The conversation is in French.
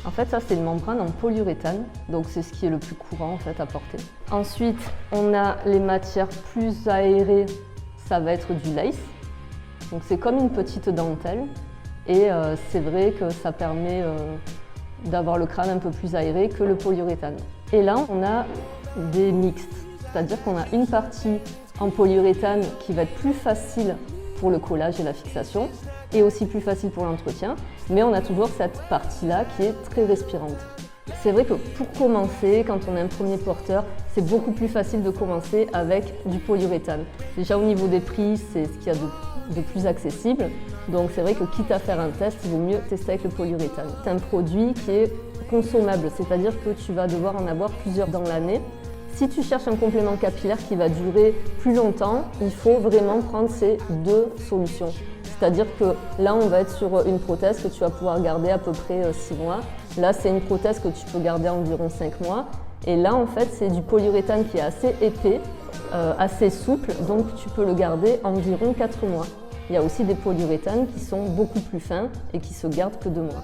En fait, ça, c'est une membrane en polyuréthane, donc c'est ce qui est le plus courant en fait, à porter. Ensuite, on a les matières plus aérées, ça va être du lace. Donc c'est comme une petite dentelle et c'est vrai que ça permet d'avoir le crâne un peu plus aéré que le polyuréthane. Et là, on a des mixtes, c'est-à-dire qu'on a une partie en polyuréthane qui va être plus facile pour le collage et la fixation et aussi plus facile pour l'entretien, mais on a toujours cette partie-là qui est très respirante. C'est vrai que pour commencer, quand on est un premier porteur, c'est beaucoup plus facile de commencer avec du polyuréthane. Déjà au niveau des prix, c'est ce qu'il y a de plus accessible, donc c'est vrai que quitte à faire un test, il vaut mieux tester avec le polyuréthane. C'est un produit qui est consommable, c'est-à-dire que tu vas devoir en avoir plusieurs dans l'année. Si tu cherches un complément capillaire qui va durer plus longtemps, il faut vraiment prendre ces deux solutions. C'est-à-dire que là, on va être sur une prothèse que tu vas pouvoir garder à peu près 6 mois. Là, c'est une prothèse que tu peux garder environ 5 mois. Et là, en fait, c'est du polyuréthane qui est assez épais, assez souple, donc tu peux le garder environ 4 mois. Il y a aussi des polyuréthanes qui sont beaucoup plus fins et qui se gardent que 2 mois.